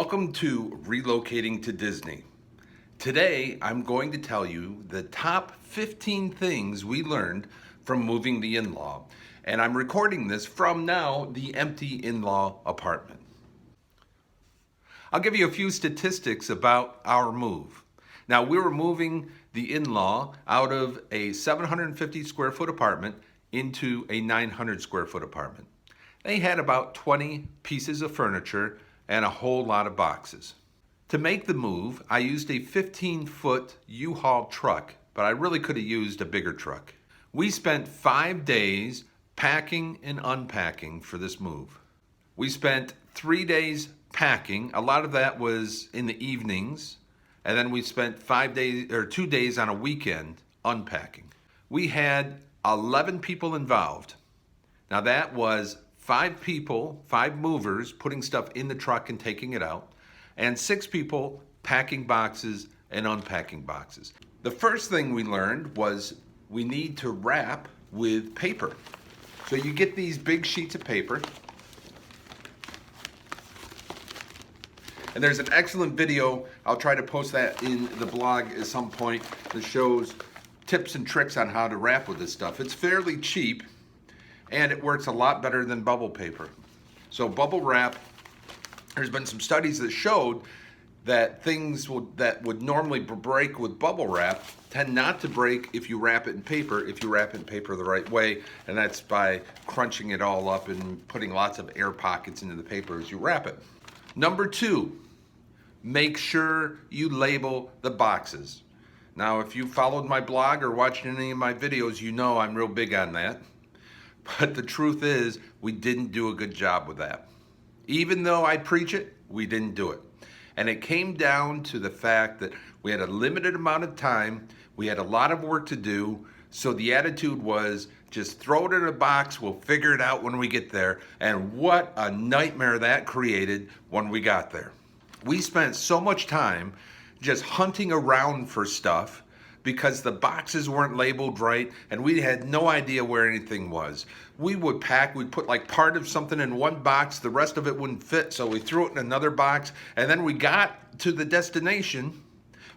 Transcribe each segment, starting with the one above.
Welcome to Relocating to Disney. Today, I'm going to tell you the top 15 things we learned from moving the in-law. And I'm recording this from now the empty in-law apartment. I'll give you a few statistics about our move. Now, we were moving the in-law out of a 750 square foot apartment into a 900 square foot apartment. They had about 20 pieces of furniture and a whole lot of boxes. To make the move, I used a 15-foot U-Haul truck, but I really could have used a bigger truck. We spent 5 days packing and unpacking for this move. We spent 3 days packing. A lot of that was in the evenings, and then we spent 2 days on a weekend unpacking. We had 11 people involved. Now that was 5 people, 5 movers, putting stuff in the truck and taking it out, and 6 people packing boxes and unpacking boxes. The first thing we learned was we need to wrap with paper. So you get these big sheets of paper, and there's an excellent video, I'll try to post that in the blog at some point, that shows tips and tricks on how to wrap with this stuff. It's fairly cheap, and it works a lot better than bubble paper. So bubble wrap, there's been some studies that showed that things that would normally break with bubble wrap tend not to break if you wrap it in paper, if you wrap it in paper the right way, and that's by crunching it all up and putting lots of air pockets into the paper as you wrap it. Number 2, make sure you label the boxes. Now, if you followed my blog or watched any of my videos, you know I'm real big on that. But the truth is, we didn't do a good job with that. Even though I preach it, we didn't do it. And it came down to the fact that we had a limited amount of time, we had a lot of work to do, so the attitude was, just throw it in a box, we'll figure it out when we get there. And what a nightmare that created when we got there. We spent so much time just hunting around for stuff because the boxes weren't labeled right and we had no idea where anything was. We would pack, we'd put like part of something in one box, the rest of it wouldn't fit, so we threw it in another box, and then we got to the destination,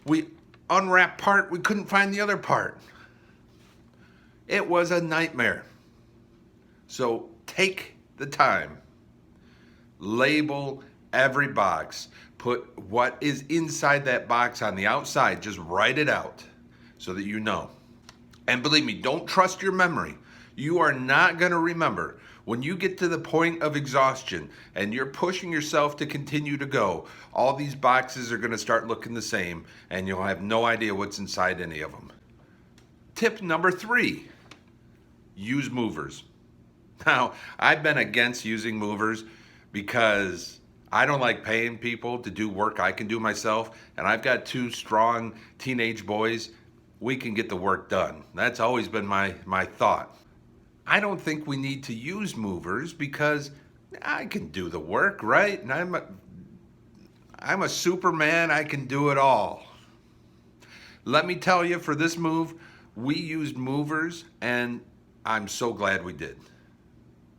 we unwrapped part, we couldn't find the other part. It was a nightmare. So take the time, label every box, put what is inside that box on the outside, just write it out so that you know. And believe me, don't trust your memory. You are not going to remember. When you get to the point of exhaustion and you're pushing yourself to continue to go, all these boxes are going to start looking the same and you'll have no idea what's inside any of them. Tip number 3, use movers. Now, I've been against using movers because I don't like paying people to do work I can do myself, and I've got 2 strong teenage boys. We can get the work done. That's always been my thought. I don't think we need to use movers because I can do the work, right? And I'm a Superman, I can do it all. Let me tell you, for this move, we used movers, and I'm so glad we did.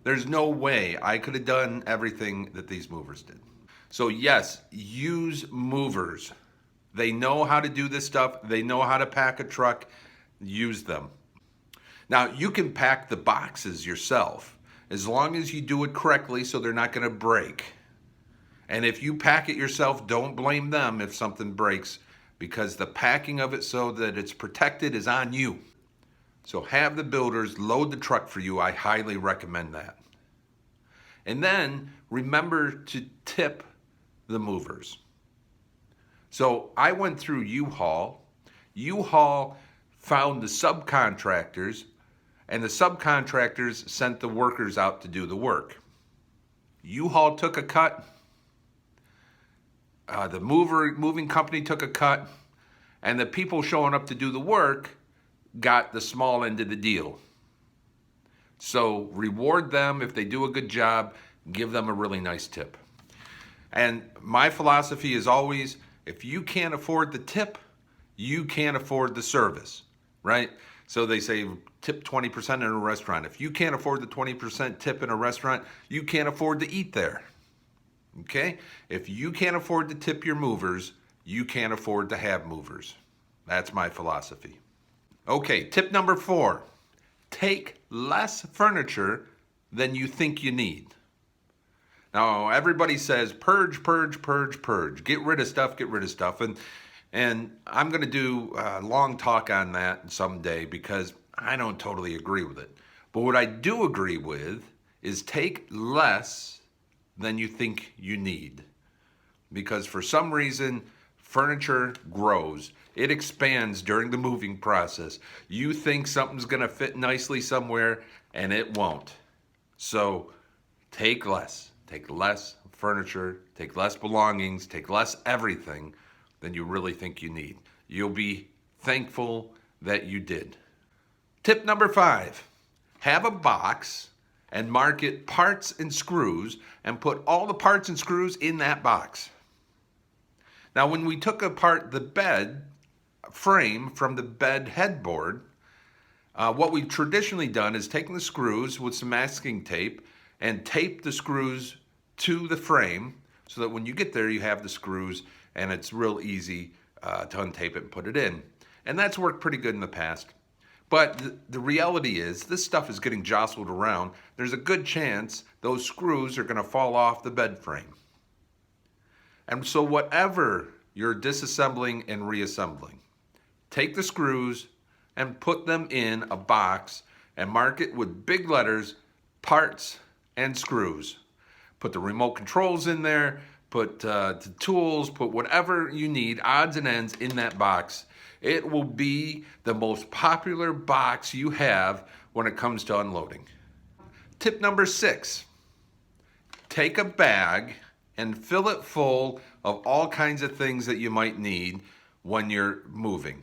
There's no way I could have done everything that these movers did. So yes, use movers. They know how to do this stuff. They know how to pack a truck. Use them. Now, you can pack the boxes yourself as long as you do it correctly so they're not going to break. And if you pack it yourself, don't blame them if something breaks, because the packing of it so that it's protected is on you. So have the builders load the truck for you. I highly recommend that. And then remember to tip the movers. So I went through U-Haul. U-Haul found the subcontractors, and the subcontractors sent the workers out to do the work. U-Haul took a cut. The moving company took a cut, and the people showing up to do the work got the small end of the deal. So reward them if they do a good job, give them a really nice tip. And my philosophy is always, if you can't afford the tip, you can't afford the service, right? So they say tip 20% in a restaurant. If you can't afford the 20% tip in a restaurant, you can't afford to eat there. Okay? If you can't afford to tip your movers, you can't afford to have movers. That's my philosophy. Okay, tip number 4. Take less furniture than you think you need. Now, everybody says purge, purge, purge, purge. Get rid of stuff, get rid of stuff. And I'm going to do a long talk on that someday because I don't totally agree with it. But what I do agree with is take less than you think you need. Because for some reason, furniture grows. It expands during the moving process. You think something's going to fit nicely somewhere, and it won't. So take less. Take less furniture, take less belongings, take less everything than you really think you need. You'll be thankful that you did. Tip number 5, have a box and mark it parts and screws and put all the parts and screws in that box. Now, when we took apart the bed frame from the bed headboard, what we've traditionally done is taken the screws with some masking tape and tape the screws to the frame so that when you get there, you have the screws and it's real easy to untape it and put it in. And that's worked pretty good in the past. But the reality is this stuff is getting jostled around. There's a good chance those screws are going to fall off the bed frame. And so whatever you're disassembling and reassembling, take the screws and put them in a box and mark it with big letters, parts and screws. Put the remote controls in there, put the tools, put whatever you need, odds and ends in that box. It will be the most popular box you have when it comes to unloading. Tip number 6, take a bag and fill it full of all kinds of things that you might need when you're moving.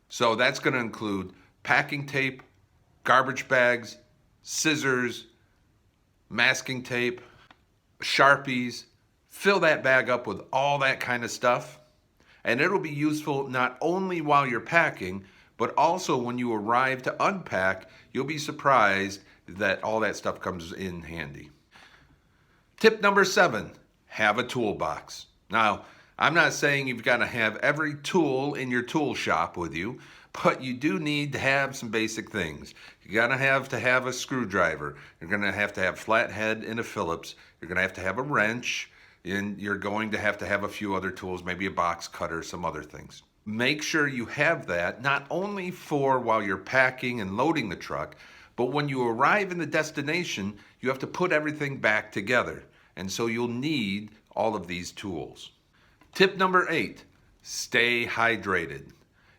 So that's going to include packing tape, garbage bags, scissors, masking tape, Sharpies. Fill that bag up with all that kind of stuff. And it'll be useful not only while you're packing, but also when you arrive to unpack, you'll be surprised that all that stuff comes in handy. Tip number 7, have a toolbox. Now, I'm not saying you've got to have every tool in your tool shop with you, but you do need to have some basic things. You're going to have a screwdriver. You're going to have flathead and a Phillips. You're going to have a wrench, and you're going to have a few other tools, maybe a box cutter, some other things. Make sure you have that not only for while you're packing and loading the truck, but when you arrive in the destination, you have to put everything back together. And so you'll need all of these tools. Tip number 8, stay hydrated.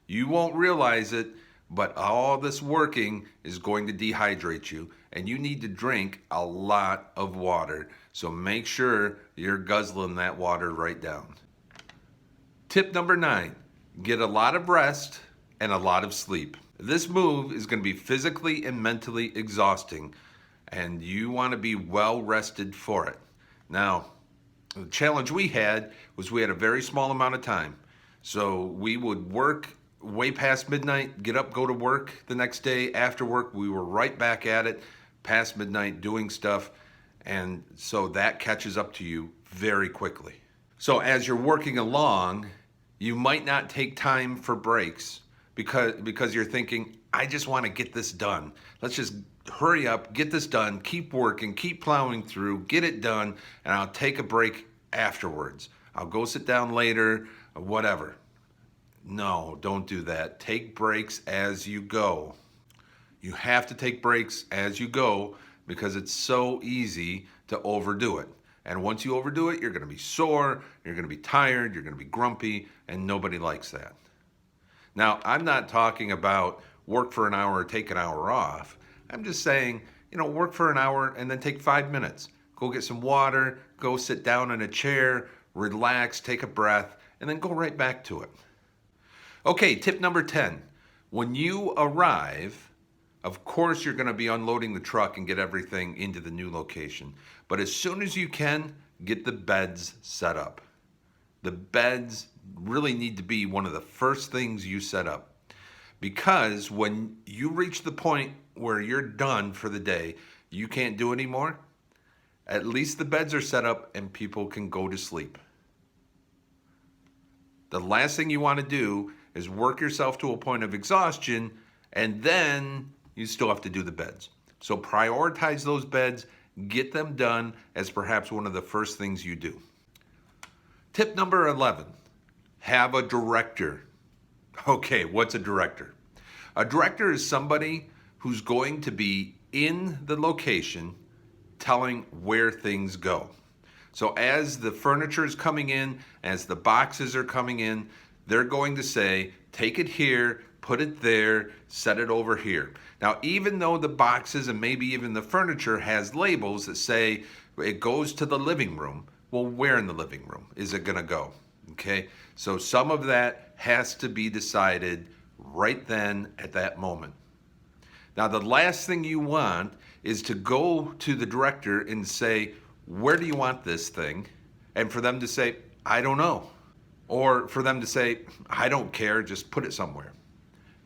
You won't realize it, but all this working is going to dehydrate you, and you need to drink a lot of water. So make sure you're guzzling that water right down. Tip number 9, get a lot of rest and a lot of sleep. This move is going to be physically and mentally exhausting, and you want to be well rested for it. Now, the challenge we had was we had a very small amount of time. So we would work way past midnight, get up, go to work the next day. After work, we were right back at it past midnight doing stuff. And so that catches up to you very quickly. So as you're working along, you might not take time for breaks because you're thinking, I just want to get this done. Let's just hurry up, get this done, keep working, keep plowing through, get it done, and I'll take a break afterwards. I'll go sit down later, whatever. No, don't do that. Take breaks as you go. You have to take breaks as you go because it's so easy to overdo it. And once you overdo it, you're going to be sore, you're going to be tired, you're going to be grumpy, and nobody likes that. Now, I'm not talking about work for an hour or take an hour off. I'm just saying, work for an hour and then take 5 minutes. Go get some water, go sit down in a chair, relax, take a breath, and then go right back to it. Okay, tip number 10. When you arrive, of course you're going to be unloading the truck and get everything into the new location. But as soon as you can, get the beds set up. The beds really need to be one of the first things you set up. Because when you reach the point where you're done for the day, you can't do anymore, At least the beds are set up and people can go to sleep. The last thing you want to do is work yourself to a point of exhaustion, and then you still have to do the beds. So prioritize those beds, get them done as perhaps one of the first things you do. Tip number 11, have a director. Okay, what's a director? A director is somebody who's going to be in the location telling where things go. So as the furniture is coming in, as the boxes are coming in, they're going to say, take it here, put it there, set it over here. Now, even though the boxes and maybe even the furniture has labels that say it goes to the living room, well, where in the living room is it gonna go? Okay, so some of that has to be decided right then at that moment. Now, the last thing you want is to go to the director and say, where do you want this thing? And for them to say, I don't know. Or for them to say, I don't care, just put it somewhere.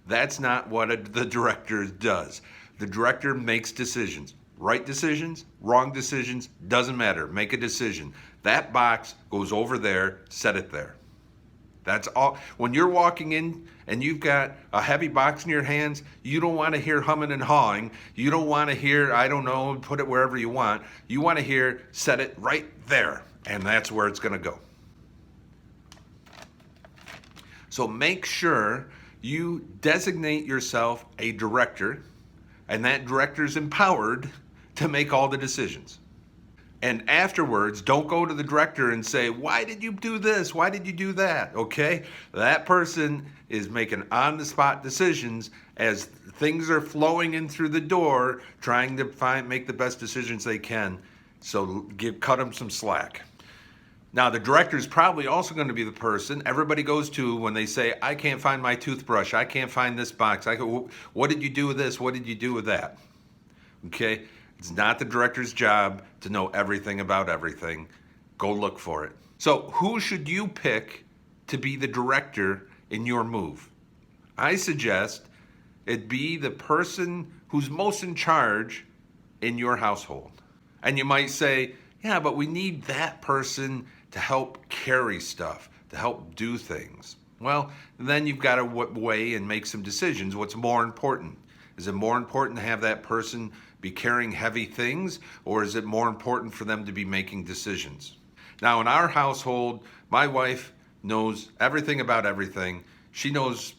That's not what the director does. The director makes decisions. Right decisions, wrong decisions, doesn't matter. Make a decision. That box goes over there, set it there. That's all. When you're walking in and you've got a heavy box in your hands, you don't want to hear humming and hawing. You don't want to hear, I don't know, put it wherever you want. You want to hear, set it right there. And that's where it's going to go. So make sure you designate yourself a director, and that director is empowered to make all the decisions. And afterwards, don't go to the director and say, why did you do this? Why did you do that? Okay? That person is making on-the-spot decisions as things are flowing in through the door, trying to make the best decisions they can. So cut them some slack. Now, the director is probably also going to be the person everybody goes to when they say, I can't find my toothbrush. I can't find this box. What did you do with this? What did you do with that? Okay? It's not the director's job to know everything about everything. Go look for it. So who should you pick to be the director in your move? I suggest it be the person who's most in charge in your household. And you might say, yeah, but we need that person to help carry stuff, to help do things. Well, then you've got to weigh and make some decisions. What's more important? Is it more important to have that person be carrying heavy things, or is it more important for them to be making decisions? Now, in our household, my wife knows everything about everything. She knows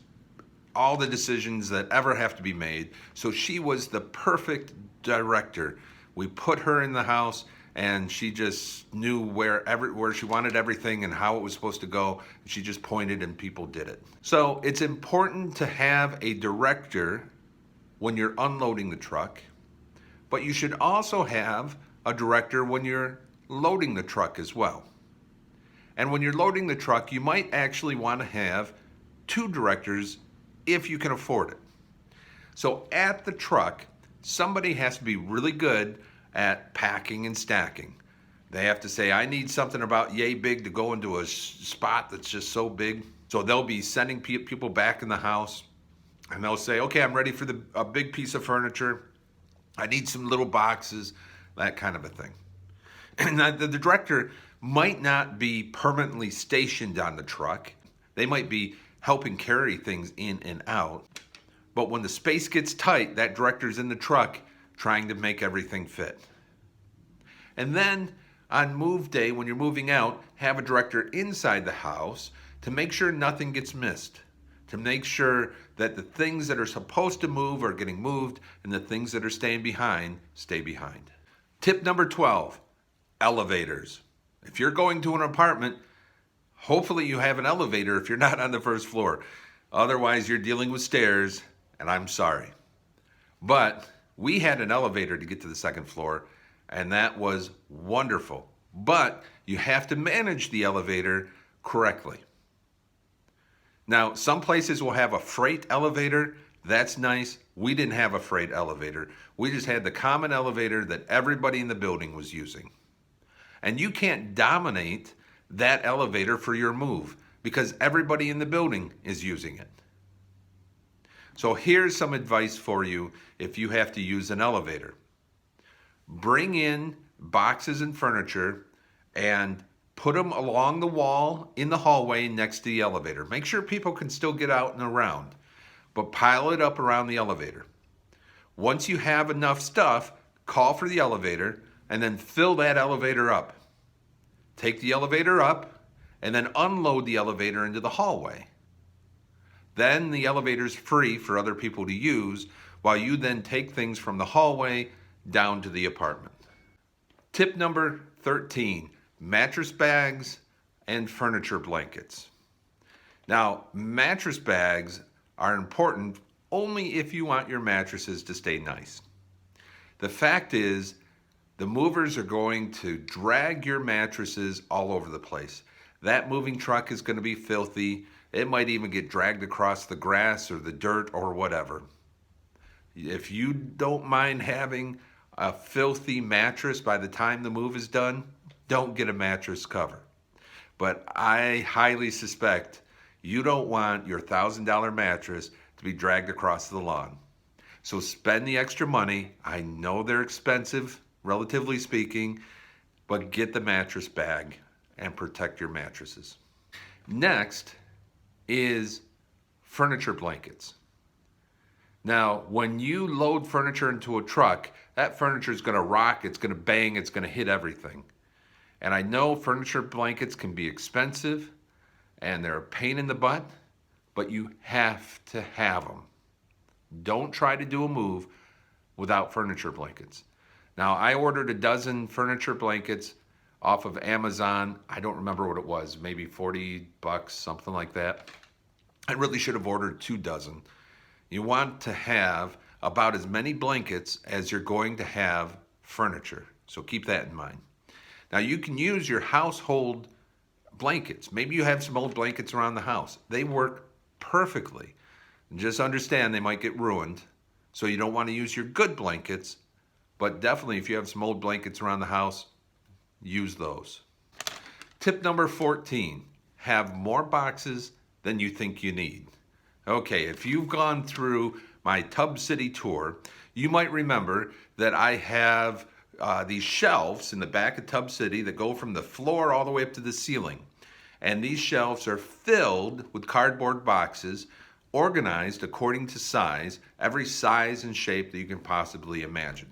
all the decisions that ever have to be made. So she was the perfect director. We put her in the house, and she just knew where she wanted everything and how it was supposed to go. She just pointed and people did it. So it's important to have a director when you're unloading the truck, but you should also have a director when you're loading the truck as well. And when you're loading the truck, you might actually want to have two directors if you can afford it. So at the truck, somebody has to be really good at packing and stacking. They have to say, I need something about yay big to go into a spot that's just so big. So they'll be sending people back in the house, and they'll say, okay, I'm ready for a big piece of furniture. I need some little boxes, that kind of a thing. And the director might not be permanently stationed on the truck. They might be helping carry things in and out. But when the space gets tight, that director's in the truck trying to make everything fit. And then on move day, when you're moving out, have a director inside the house to make sure nothing gets missed, to make sure that the things that are supposed to move are getting moved and the things that are staying behind, stay behind. Tip number 12, elevators. If you're going to an apartment, hopefully you have an elevator if you're not on the first floor. Otherwise, you're dealing with stairs, and I'm sorry. But we had an elevator to get to the second floor, and that was wonderful. But you have to manage the elevator correctly. Now, some places will have a freight elevator. That's nice. We didn't have a freight elevator. We just had the common elevator that everybody in the building was using. And you can't dominate that elevator for your move because everybody in the building is using it. So here's some advice for you if you have to use an elevator. Bring in boxes and furniture and put them along the wall in the hallway next to the elevator. Make sure people can still get out and around, but pile it up around the elevator. Once you have enough stuff, call for the elevator and then fill that elevator up. Take the elevator up and then unload the elevator into the hallway. Then the elevator's free for other people to use while you then take things from the hallway down to the apartment. Tip number 13, mattress bags and furniture blankets. Now, mattress bags are important only if you want your mattresses to stay nice. The fact is, the movers are going to drag your mattresses all over the place. That moving truck is going to be filthy. It might even get dragged across the grass or the dirt or whatever. If you don't mind having a filthy mattress by the time the move is done, don't get a mattress cover. But I highly suspect you don't want your $1,000 mattress to be dragged across the lawn. So spend the extra money. I know they're expensive, relatively speaking, but get the mattress bag and protect your mattresses. Next is furniture blankets. Now, when you load furniture into a truck, that furniture is going to rock, it's going to bang, it's going to hit everything. And I know furniture blankets can be expensive and they're a pain in the butt, but you have to have them. Don't try to do a move without furniture blankets. Now, I ordered a dozen furniture blankets off of Amazon. I don't remember what it was, maybe 40 bucks, something like that. I really should have ordered 2 dozen. You want to have about as many blankets as you're going to have furniture. So keep that in mind. Now, you can use your household blankets. Maybe you have some old blankets around the house. They work perfectly. And just understand they might get ruined. So you don't want to use your good blankets. But definitely, if you have some old blankets around the house, use those. Tip number 14, have more boxes than you think you need. Okay, if you've gone through my Tub City tour, you might remember that I have these shelves in the back of Tub City that go from the floor all the way up to the ceiling. And these shelves are filled with cardboard boxes, organized according to size, every size and shape that you can possibly imagine.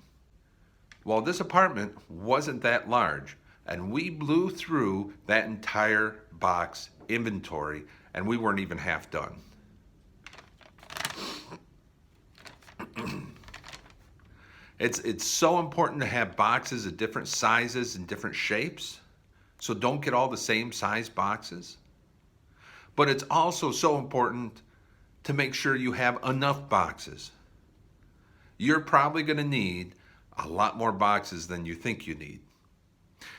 Well, this apartment wasn't that large, and we blew through that entire box inventory, and we weren't even half done. It's so important to have boxes of different sizes and different shapes, so don't get all the same size boxes. But it's also so important to make sure you have enough boxes. You're probably going to need a lot more boxes than you think you need.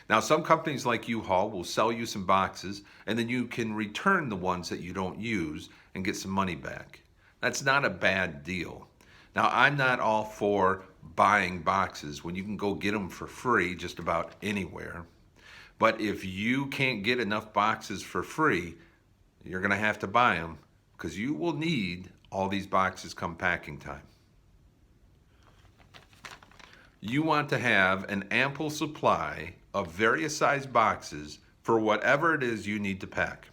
Now, some companies like U-Haul will sell you some boxes, and then you can return the ones that you don't use and get some money back. That's not a bad deal. Now, I'm not all for buying boxes when you can go get them for free just about anywhere. But if you can't get enough boxes for free, you're going to have to buy them because you will need all these boxes come packing time. You want to have an ample supply of various size boxes for whatever it is you need to pack.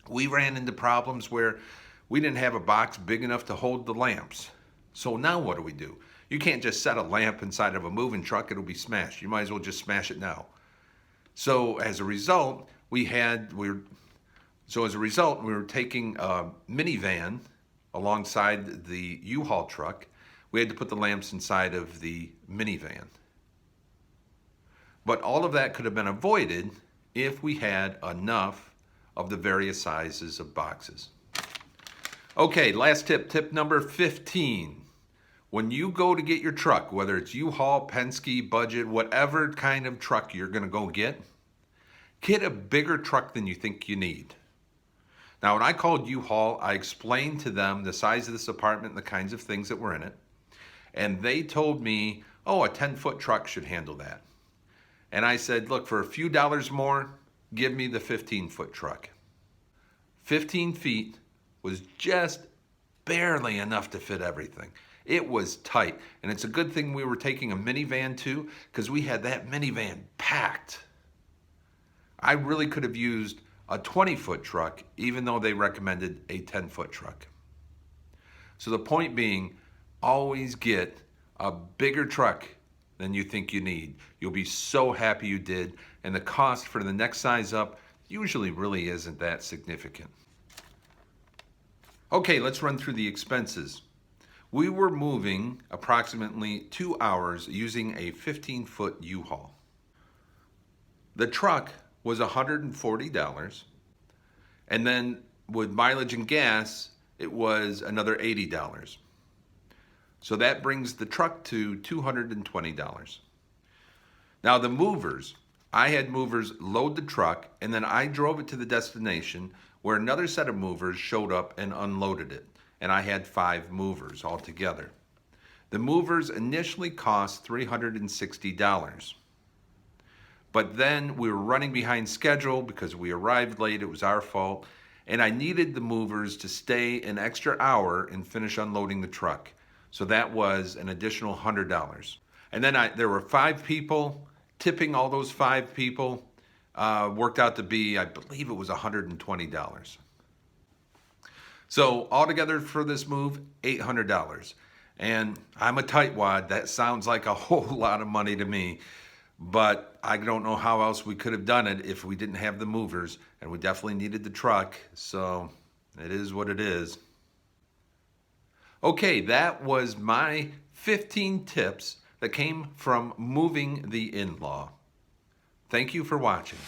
We ran into problems where we didn't have a box big enough to hold the lamps. So now what do? You can't just set a lamp inside of a moving truck, it'll be smashed. You might as well just smash it now. So as a result, we were taking a minivan alongside the U-Haul truck. We had to put the lamps inside of the minivan. But all of that could have been avoided if we had enough of the various sizes of boxes. Okay, last tip, tip number 15. When you go to get your truck, whether it's U-Haul, Penske, Budget, whatever kind of truck you're going to go get a bigger truck than you think you need. Now, when I called U-Haul, I explained to them the size of this apartment and the kinds of things that were in it. And they told me, oh, a 10-foot truck should handle that. And I said, look, for a few dollars more, give me the 15-foot truck. 15 feet was just barely enough to fit everything. It was tight, and it's a good thing we were taking a minivan too, because we had that minivan packed. I really could have used a 20-foot truck, even though they recommended a 10-foot truck. So the point being, always get a bigger truck than you think you need. You'll be so happy you did, and the cost for the next size up usually really isn't that significant. Okay, let's run through the expenses. We were moving approximately 2 hours using a 15-foot U-Haul. The truck was $140, and then with mileage and gas, it was another $80. So that brings the truck to $220. Now the movers, I had movers load the truck, and then I drove it to the destination where another set of movers showed up and unloaded it. And I had 5 movers altogether. The movers initially cost $360. But then we were running behind schedule because we arrived late, it was our fault, and I needed the movers to stay an extra hour and finish unloading the truck. So that was an additional $100. And then there were 5 people, tipping all those 5 people worked out to be, I believe it was $120. So altogether for this move, $800. And I'm a tightwad, that sounds like a whole lot of money to me. But I don't know how else we could have done it if we didn't have the movers, and we definitely needed the truck, so it is what it is. Okay, that was my 15 tips that came from moving the in-law. Thank you for watching.